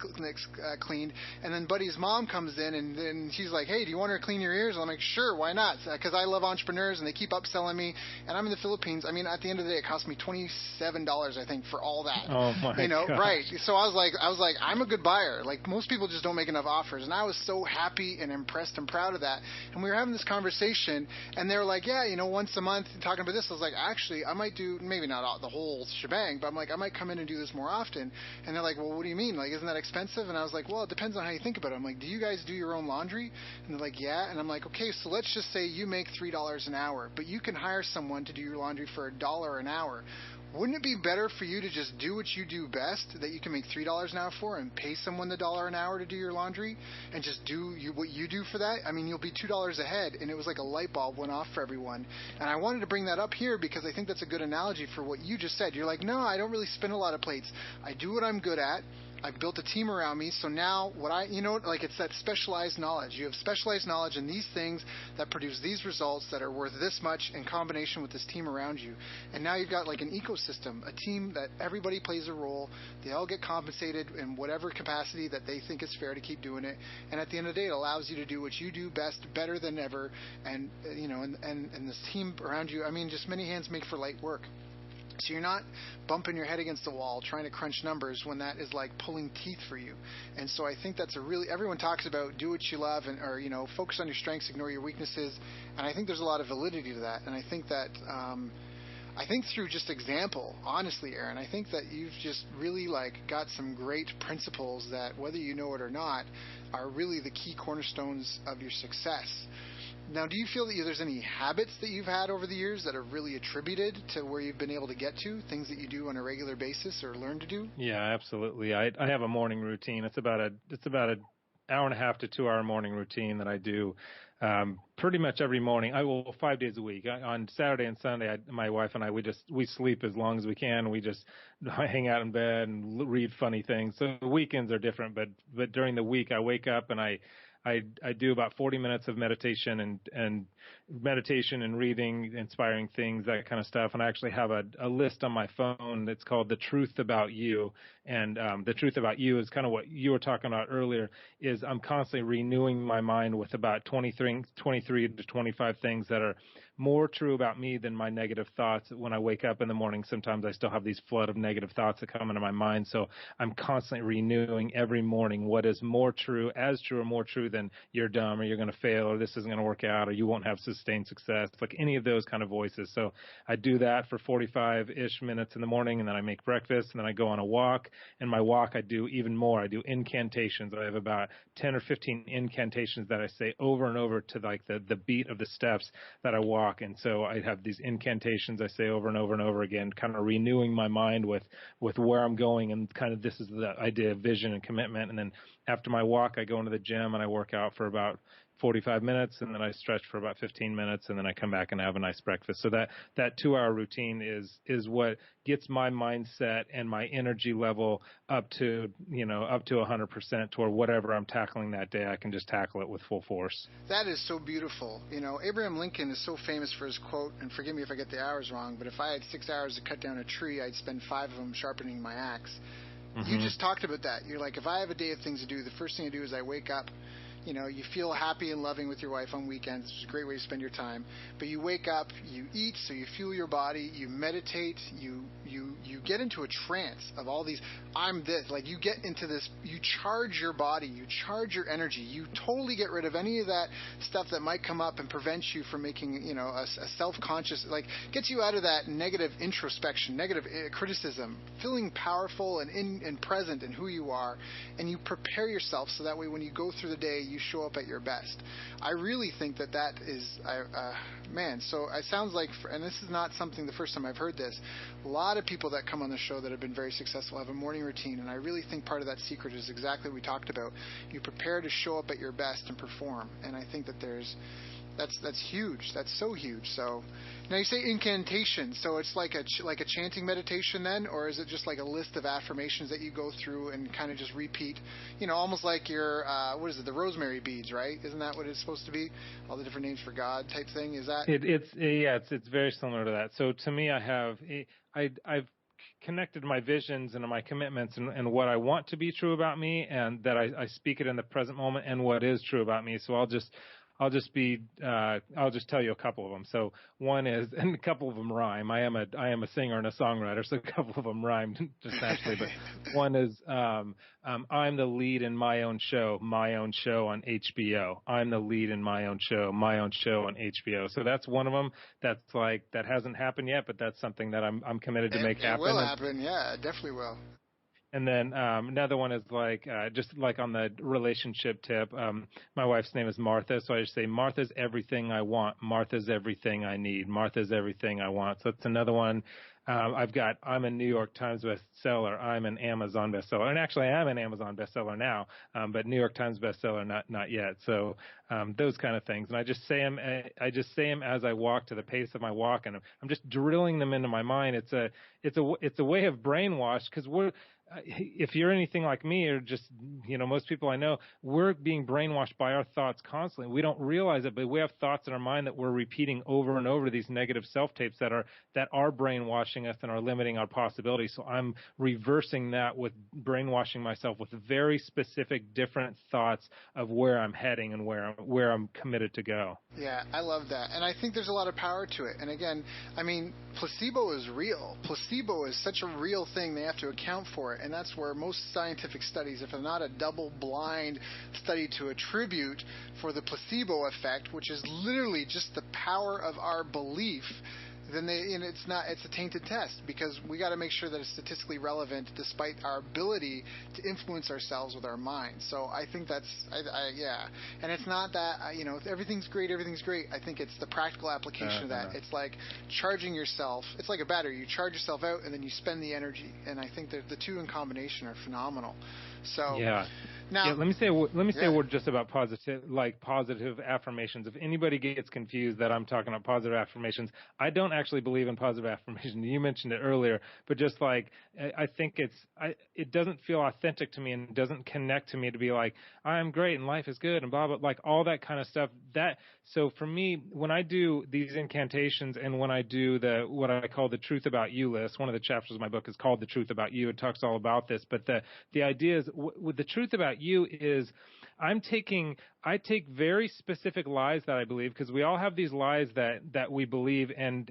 cleaned, and then Buddy's mom comes in, and then she's like, hey, do you want her to clean your ears? And I'm like, sure, why not? Because I love entrepreneurs, and they keep upselling me, and I'm in the Philippines. I mean, at the end of the day, it cost me $27, I think, for all that. Oh my gosh. Right. So I was like, I'm a good buyer. Like, most people just don't make enough offers, and I was so happy and impressed and proud of that. And we were having this conversation, and they were like, yeah, once a month, talking about this. I was like, actually, I might do, maybe not the whole shebang, but I'm like, I might come in and do this more often. And they're like, well, what do you mean? Like, isn't that expensive? And I was like, well, it depends on how you think about it. I'm like, do you guys do your own laundry? And they're like, yeah. And I'm like, okay, so let's just say you make $3 an hour, but you can hire someone to do your laundry for $1 an hour. wouldn't it be better for you to just do what you do best, that you can make $3 an hour for, and pay someone the dollar an hour to do your laundry, and just do what you do for that? I mean, you'll be $2 ahead, and it was like a light bulb went off for everyone. And I wanted to bring that up here because I think that's a good analogy for what you just said. You're like, no, I don't really spin a lot of plates. I do what I'm good at. I've built a team around me, so now it's that specialized knowledge. You have specialized knowledge in these things that produce these results that are worth this much in combination with this team around you. And now you've got like an ecosystem, a team that everybody plays a role. They all get compensated in whatever capacity that they think is fair to keep doing it. And at the end of the day, it allows you to do what you do best, better than ever. And, and this team around you, I mean, just many hands make for light work. So you're not bumping your head against the wall trying to crunch numbers when that is like pulling teeth for you. And so I think that's everyone talks about do what you love or focus on your strengths, ignore your weaknesses. And I think there's a lot of validity to that. And I think that, through just example, honestly, Aaron, I think that you've just really got some great principles that, whether you know it or not, are really the key cornerstones of your success. Now, do you feel that there's any habits that you've had over the years that are really attributed to where you've been able to get to, things that you do on a regular basis or learn to do? Yeah, absolutely. I have a morning routine. It's about an hour and a half to 2 hour morning routine that I do pretty much every morning. 5 days a week. On Saturday and Sunday, my wife and I, we sleep as long as we can. We just hang out in bed and read funny things. So the weekends are different, but during the week, I wake up and I do about 40 minutes of meditation and meditation and reading, inspiring things, that kind of stuff. And I actually have a list on my phone that's called The Truth About You. And the truth about you is kind of what you were talking about earlier, is I'm constantly renewing my mind with about 23 to 25 things that are more true about me than my negative thoughts. When I wake up in the morning, sometimes I still have these flood of negative thoughts that come into my mind. So I'm constantly renewing every morning what is more true, as true or more true than you're dumb or you're going to fail or this isn't going to work out or you won't have sustained success, like any of those kind of voices. So I do that for 45-ish minutes in the morning, and then I make breakfast, and then I go on a walk. And my walk, I do even more. I do incantations. I have about 10 or 15 incantations that I say over and over to the beat of the steps that I walk. And so I have these incantations I say over and over and over again, kind of renewing my mind with where I'm going, and kind of this is the idea of vision and commitment. And then after my walk, I go into the gym and I work out for about 45 minutes, and then I stretch for about 15 minutes, and then I come back and have a nice breakfast. So that 2 hour routine is what gets my mindset and my energy level up to 100% toward whatever I'm tackling that day. I can just tackle it with full force. That is so beautiful. Abraham Lincoln is so famous for his quote, and forgive me if I get the hours wrong, but if I had 6 hours to cut down a tree, I'd spend 5 of them sharpening my axe. Mm-hmm. You just talked about that. You're like, if I have a day of things to do, the first thing I do is I wake up. You feel happy and loving with your wife on weekends, which is a great way to spend your time. But you wake up, you eat, so you fuel your body, you meditate, you get into a trance of all these, you get into this, you charge your body, you charge your energy, you totally get rid of any of that stuff that might come up and prevent you from making, a self-conscious, gets you out of that negative introspection, negative criticism, feeling powerful and present in who you are, and you prepare yourself so that way when you go through the day, you show up at your best. I really think that is, so it sounds like, and this is not something the first time I've heard this, a lot of people that come on the show that have been very successful have a morning routine, and I really think part of that secret is exactly what we talked about. You prepare to show up at your best and perform, and I think that that's huge. That's so huge. So now you say incantation. So it's like a chanting meditation then, or is it just like a list of affirmations that you go through and kind of just repeat? Almost like your the rosemary beads, right? Isn't that what it's supposed to be? All the different names for God type thing. Is that? It's very similar to that. So to me, I've connected my visions and my commitments and what I want to be true about me, and that I speak it in the present moment, and what is true about me. So I'll just tell you a couple of them. So one is, and a couple of them rhyme. I am a singer and a songwriter, so a couple of them rhymed just naturally. But one is, I'm the lead in my own show on HBO. I'm the lead in my own show on HBO. So that's one of them. That hasn't happened yet, but that's something that I'm committed to make happen. It will happen. Yeah, it definitely will. And then another one is just like on the relationship tip, my wife's name is Martha, so I just say, Martha's everything I want, Martha's everything I need, Martha's everything I want. So that's another one. I'm a New York Times bestseller. I'm an Amazon bestseller. And actually I am an Amazon bestseller now, but New York Times bestseller, not yet. So, those kind of things. And I just say them as I walk, to the pace of my walk. And I'm just drilling them into my mind. It's a way of brainwash, because if you're anything like me, or just, most people I know, we're being brainwashed by our thoughts constantly. We don't realize it, but we have thoughts in our mind that we're repeating over and over, these negative self-tapes that are brainwashing us and are limiting our possibilities. So I'm reversing that with brainwashing myself with very specific, different thoughts of where I'm heading and where I'm committed to go. Yeah, I love that. And I think there's a lot of power to it. And again, I mean, placebo is real. Placebo is such a real thing. They have to account for it. And that's where most scientific studies, if not a double-blind study to attribute for the placebo effect, which is literally just the power of our belief, then it's a tainted test, because we got to make sure that it's statistically relevant despite our ability to influence ourselves with our mind. So I think that's yeah. And it's not that if everything's great. I think it's the practical application of that. It's like charging yourself. It's like a battery. You charge yourself out and then you spend the energy. And I think that the two in combination are phenomenal. So yeah. Now, let me say a word just about positive affirmations. If anybody gets confused that I'm talking about positive affirmations, I don't actually believe in positive affirmations. You mentioned it earlier, but just like, I think it doesn't feel authentic to me, and doesn't connect to me to be like, I'm great and life is good and blah, blah, like all that kind of stuff. So for me, when I do these incantations, and when I do what I call the Truth About You list, one of the chapters of my book is called The Truth About You. It talks all about this, but the idea is, with the truth about you is, I take very specific lies that I believe, because we all have these lies that we believe and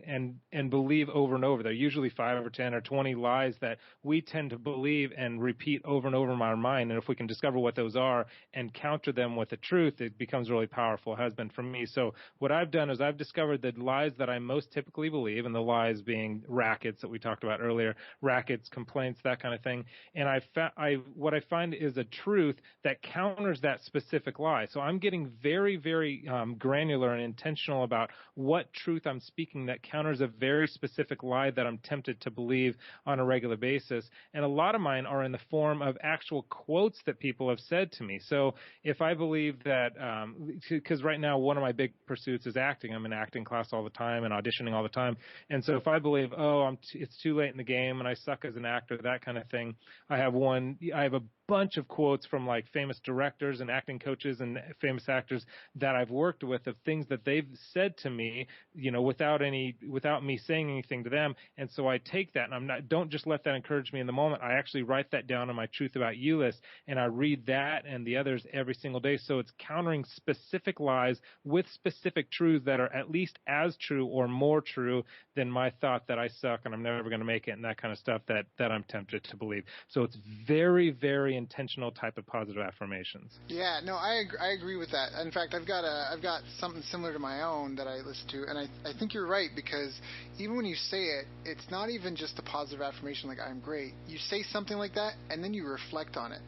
believe over and over. They're usually 5 or 10 or 20 lies that we tend to believe and repeat over and over in our mind. And if we can discover what those are and counter them with the truth, it becomes really powerful. It has been for me. So what I've done is I've discovered the lies that I most typically believe, and the lies being rackets that we talked about earlier, rackets, complaints, that kind of thing. And what I find is a truth that counters that specific lie. So I'm getting very, very granular and intentional about what truth I'm speaking that counters a very specific lie that I'm tempted to believe on a regular basis. And a lot of mine are in the form of actual quotes that people have said to me. So if I believe that, because right now one of my big pursuits is acting. I'm in acting class all the time and auditioning all the time. And so if I believe, it's too late in the game and I suck as an actor, that kind of thing, I have a bunch of quotes from like famous directors and acting coaches and famous actors that I've worked with, of things that they've said to me, without me saying anything to them. And so I take that, and don't just let that encourage me in the moment. I actually write that down on my Truth About You list, and I read that and the others every single day. So it's countering specific lies with specific truths that are at least as true or more true than my thought that I suck and I'm never going to make it, and that kind of stuff that I'm tempted to believe. So it's very, very intentional type of positive affirmations. Yeah, no, I agree with that. In fact, I've got something similar to my own that I listen to, and I think you're right, because even when you say it, it's not even just a positive affirmation like I'm great. You say something like that, and then you reflect on it.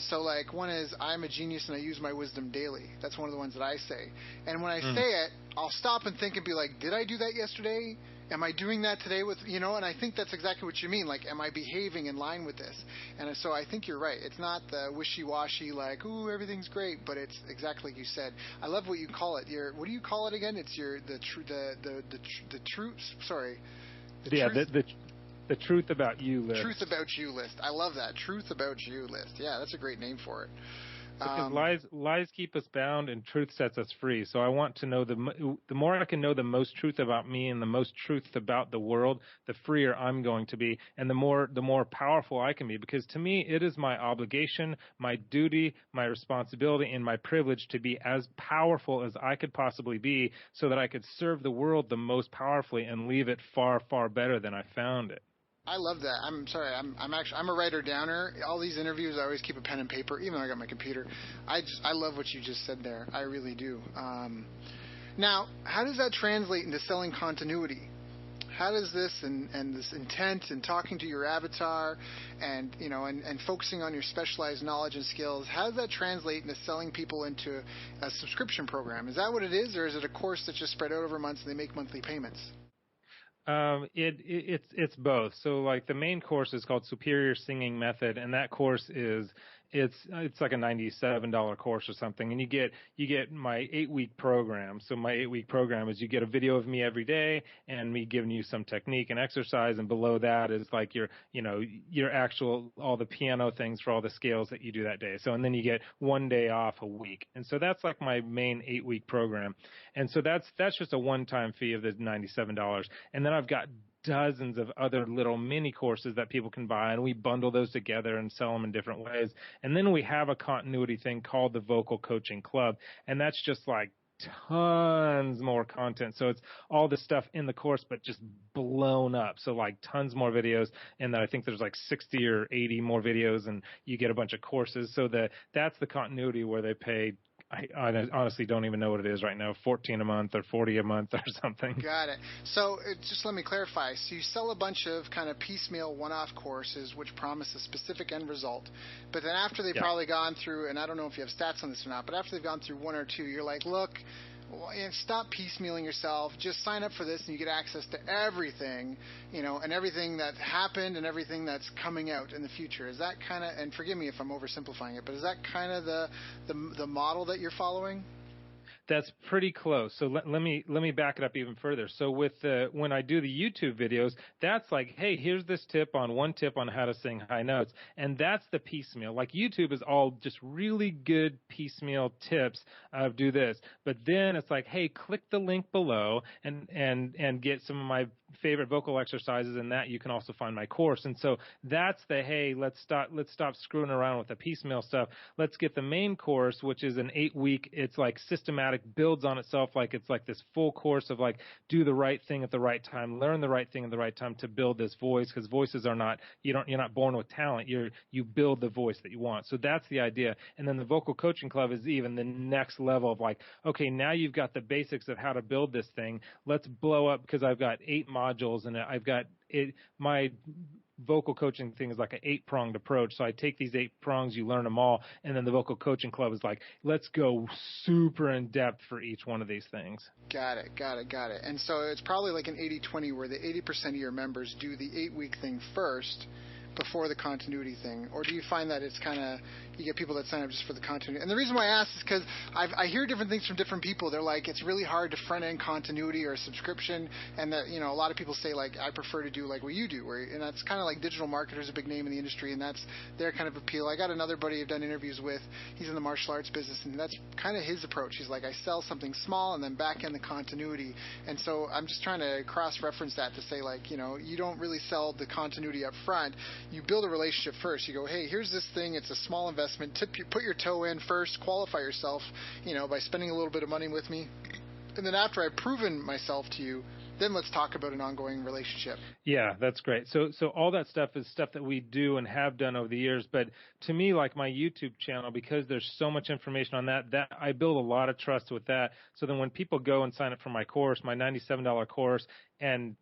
So like, one is, I'm a genius and I use my wisdom daily. That's one of the ones that I say. And when I say it, I'll stop and think and be like, did I do that yesterday? Am I doing that today with, and I think that's exactly what you mean. Like, am I behaving in line with this? And so I think you're right. It's not the wishy-washy, like, ooh, everything's great, but it's exactly like you said. I love what you call it. What do you call it again? It's the truth. Sorry. The Truth About You list. Truth About You list. I love that. Truth About You list. Yeah, that's a great name for it. Because lies keep us bound and truth sets us free. So I want to know the more I can know the most truth about me and the most truth about the world, the freer I'm going to be, and the more powerful I can be. Because to me, it is my obligation, my duty, my responsibility, and my privilege to be as powerful as I could possibly be, so that I could serve the world the most powerfully and leave it far, far better than I found it. I love that. I'm sorry. I'm a writer downer. All these interviews, I always keep a pen and paper, even though I got my computer. I love what you just said there. I really do. Now, how does that translate into selling continuity? How does this and this intent and talking to your avatar and focusing on your specialized knowledge and skills, how does that translate into selling people into a subscription program? Is that what it is, or is it a course that's just spread out over months and they make monthly payments? It's both. So like the main course is called Superior Singing Method, and that course is it's like a $97 course or something, and you get my 8-week program. So my 8-week program is you get a video of me every day and me giving you some technique and exercise, and below that is like your actual all the piano things for all the scales that you do that day. So and then you get 1 day off a week, and so that's like my main 8-week program, and so that's just a one-time fee of the $97, and then I've got dozens of other little mini courses that people can buy, and we bundle those together and sell them in different ways. And then we have a continuity thing called the Vocal Coaching Club, and that's just like tons more content. So it's all the stuff in the course, but just blown up. So like tons more videos, and then I think there's like 60 or 80 more videos, and you get a bunch of courses. So that's the continuity where they pay. I honestly don't even know what it is right now, 14 a month or 40 a month or something. Got it. So just let me clarify. So you sell a bunch of kind of piecemeal one-off courses which promise a specific end result. But then after they've probably gone through, and I don't know if you have stats on this or not, but after they've gone through one or two, you're like, look, stop piecemealing yourself. Just sign up for this and you get access to everything, and everything that happened and everything that's coming out in the future. Is that kind of, and forgive me if I'm oversimplifying it, but is that kind of the model that you're following? That's pretty close. So let me back it up even further. So when I do the YouTube videos, that's like, hey, here's this one tip on how to sing high notes, and that's the piecemeal. Like YouTube is all just really good piecemeal tips of do this, but then it's like, hey, click the link below and get some of my favorite vocal exercises, and that you can also find my course. And so that's the, hey, let's stop screwing around with the piecemeal stuff. Let's get the main course, which is an 8-week. It's like systematic, builds on itself, like it's like this full course of like do the right thing at the right time, learn the right thing at the right time to build this voice, because voices are not, you're not born with talent, you build the voice that you want. So that's the idea. And then the Vocal Coaching Club is even the next level of like, okay, now you've got the basics of how to build this thing. Let's blow up, because I've got 8 modules, and I've got it. My vocal coaching thing is like an 8-pronged approach. So I take these 8 prongs, you learn them all, and then the Vocal Coaching Club is like, let's go super in depth for each one of these things. Got it. And so it's probably like an 80-20 where the 80% of your members do the 8-week thing first before the continuity thing, or do you find that it's kind of, you get people that sign up just for the continuity? And the reason why I ask is because I hear different things from different people. They're like, it's really hard to front-end continuity or a subscription, and that, a lot of people say, like, I prefer to do like what you do, and that's kind of like Digital Marketer's a big name in the industry, and that's their kind of appeal. I got another buddy I've done interviews with. He's in the martial arts business, and that's kind of his approach. He's like, I sell something small and then back end the continuity. And so I'm just trying to cross-reference that to say, like, you don't really sell the continuity up front. You build a relationship first. You go, hey, here's this thing. It's a small investment. Put your toe in first. Qualify yourself, by spending a little bit of money with me. And then after I've proven myself to you, then let's talk about an ongoing relationship. Yeah, that's great. So all that stuff is stuff that we do and have done over the years. But to me, like my YouTube channel, because there's so much information on that I build a lot of trust with that. So then when people go and sign up for my course, my $97 course, and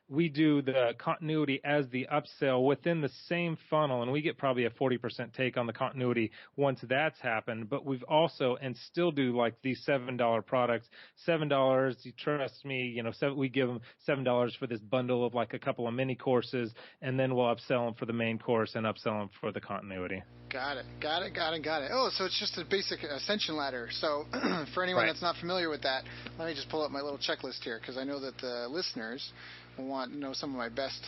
we do the continuity as the upsell within the same funnel, and we get probably a 40% take on the continuity once that's happened. But we've also, and still do, like these $7 products, $7, you trust me, we give them $7 for this bundle of like a couple of mini courses, and then we'll upsell them for the main course and upsell them for the continuity. Got it. Oh, so it's just a basic ascension ladder. So for anyone that's not familiar with that, let me just pull up my little checklist here, because I know that the listeners will want to know some of my best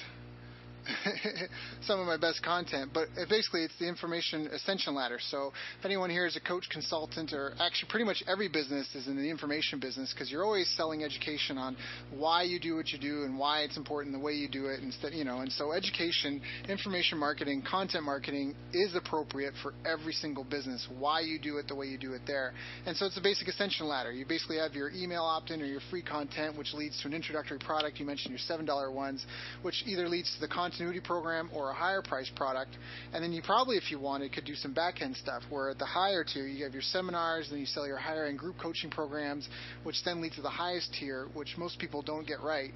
content. But basically, it's the information ascension ladder. So if anyone here is a coach, consultant, or actually pretty much every business is in the information business, because you're always selling education on why you do what you do and why it's important the way you do it. And so education, information marketing, content marketing is appropriate for every single business. Why you do it the way you do it there. And so it's a basic ascension ladder. You basically have your email opt-in or your free content, which leads to an introductory product. You mentioned your $7 ones, which either leads to the content continuity program or a higher price product. And then you probably, if you wanted, could do some back-end stuff where at the higher tier you have your seminars, then you sell your higher-end group coaching programs, which then lead to the highest tier, which most people don't get right,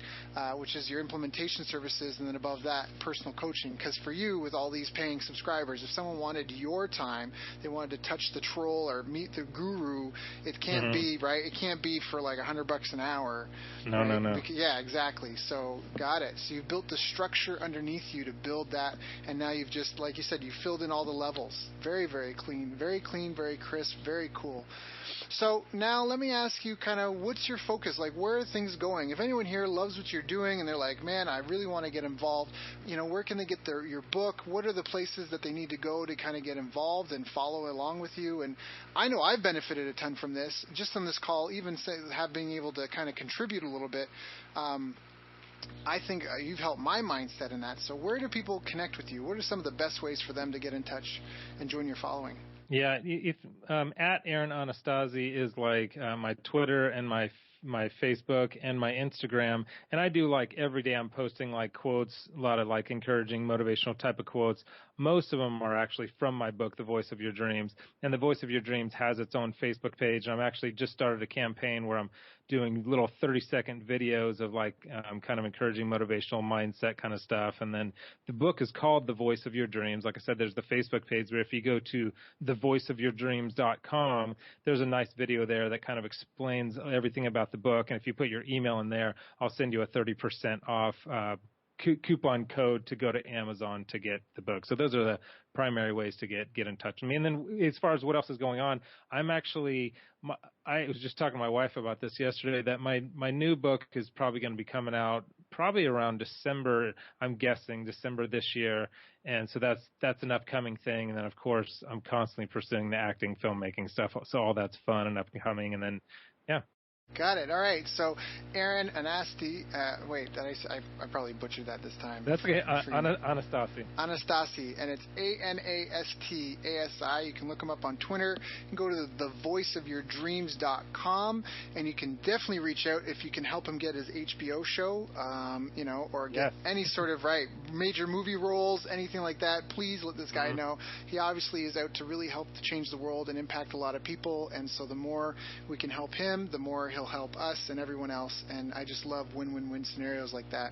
which is your implementation services, and then above that, personal coaching. Because for you, with all these paying subscribers, if someone wanted your time, they wanted to touch the troll or meet the guru, it can't be, right? It can't be for like $100 an hour. No, right? no. Yeah, exactly. So got it. So you've built the structure underneath you to build that, and now you've just, like you said, you filled in all the levels. Very, very clean, very crisp, very cool. So now let me ask you kind of what's your focus? Like, where are things going? If anyone here loves what you're doing and they're like, man, I really want to get involved, where can they get your book? What are the places that they need to go to kind of get involved and follow along with you? And I know I've benefited a ton from this, just on this call, even being able to kind of contribute a little bit. I think you've helped my mindset in that. So where do people connect with you? What are some of the best ways for them to get in touch and join your following? Yeah, if at Aaron Anastasi is like my Twitter and my Facebook and my Instagram, and I do like every day I'm posting like quotes, a lot of like encouraging, motivational type of quotes. Most of them are actually from my book, The Voice of Your Dreams, and The Voice of Your Dreams has its own Facebook page. And I'm actually just started a campaign where I'm doing little 30-second videos of like kind of encouraging, motivational mindset kind of stuff. And then the book is called The Voice of Your Dreams. Like I said, there's the Facebook page where if you go to thevoiceofyourdreams.com, there's a nice video there that kind of explains everything about the book. And if you put your email in there, I'll send you a 30% off coupon code to go to Amazon to get the book. So those are the primary ways to get in touch with me. And then as far as what else is going on, I'm actually, I was just talking to my wife about this yesterday, that my new book is probably going to be coming out probably around December, I'm guessing December this year. And so that's an upcoming thing. And then of course I'm constantly pursuing the acting, filmmaking stuff. So all that's fun and upcoming. And then, yeah. Got it. All right. So, Aaron Anastasi. I probably butchered that this time. That's okay. Anastasi. Anastasi, and it's Anastasi. You can look him up on Twitter. You can go to thevoiceofyourdreams.com, and you can definitely reach out if you can help him get his HBO show, or get any sort of major movie roles, anything like that. Please let this guy know. He obviously is out to really help to change the world and impact a lot of people, and so the more we can help him, the more he'll help us and everyone else, and I just love win-win-win scenarios like that.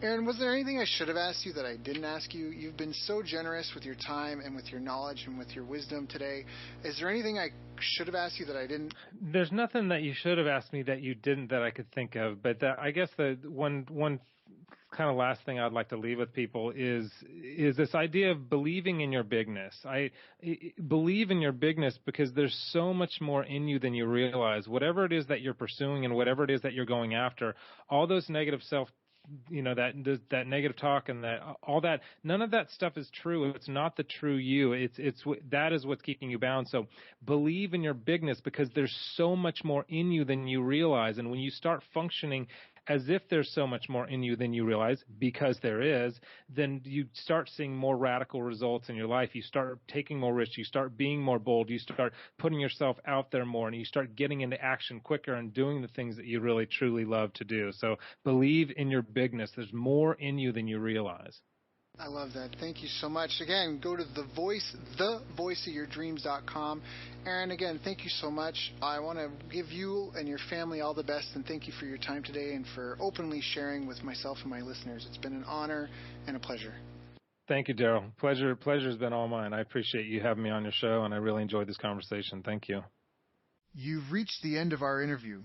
Aaron, was there anything I should have asked you that I didn't ask you? You've been so generous with your time and with your knowledge and with your wisdom today. Is there anything I should have asked you that I didn't? There's nothing that you should have asked me that you didn't that I could think of, but I guess the one kind of last thing I'd like to leave with people is this idea of believing in your bigness. I believe in your bigness because there's so much more in you than you realize. Whatever it is that you're pursuing and whatever it is that you're going after, all those negative that negative talk and that all that, none of that stuff is true. It's not the true you. That is what's keeping you bound. So believe in your bigness because there's so much more in you than you realize. And when you start functioning as if there's so much more in you than you realize, because there is, then you start seeing more radical results in your life. You start taking more risks. You start being more bold. You start putting yourself out there more, and you start getting into action quicker and doing the things that you really, truly love to do. So believe in your bigness. There's more in you than you realize. I love that. Thank you so much. Again, go to thevoiceofyourdreams.com. Aaron, again, thank you so much. I want to give you and your family all the best, and thank you for your time today and for openly sharing with myself and my listeners. It's been an honor and a pleasure. Thank you, Daryl. Pleasure's been all mine. I appreciate you having me on your show, and I really enjoyed this conversation. Thank you. You've reached the end of our interview.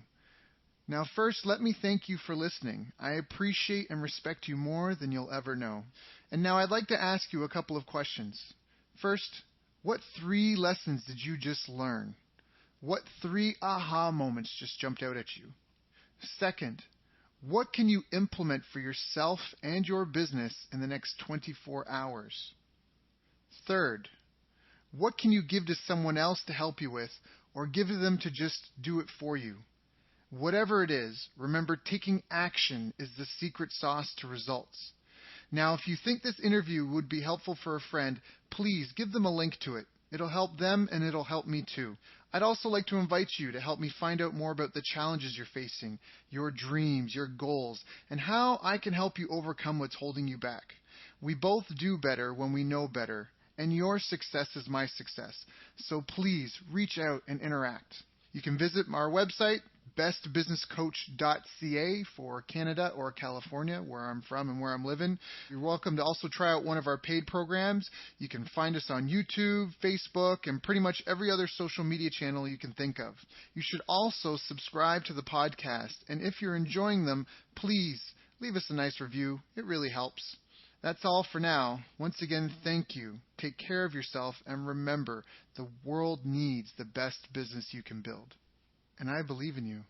Now, first, let me thank you for listening. I appreciate and respect you more than you'll ever know. And now I'd like to ask you a couple of questions. First, what 3 lessons did you just learn? What 3 aha moments just jumped out at you? Second, what can you implement for yourself and your business in the next 24 hours? Third, what can you give to someone else to help you with, or give to them to just do it for you? Whatever it is, remember, taking action is the secret sauce to results. Now, if you think this interview would be helpful for a friend, please give them a link to it. It'll help them and it'll help me too. I'd also like to invite you to help me find out more about the challenges you're facing, your dreams, your goals, and how I can help you overcome what's holding you back. We both do better when we know better, and your success is my success. So please reach out and interact. You can visit our website, bestbusinesscoach.ca for Canada or California, where I'm from and where I'm living. You're welcome to also try out one of our paid programs. You can find us on YouTube, Facebook, and pretty much every other social media channel you can think of. You should also subscribe to the podcast, and if you're enjoying them, please leave us a nice review. It really helps. That's all for now. Once again, thank you. Take care of yourself, and remember, the world needs the best business you can build. And I believe in you.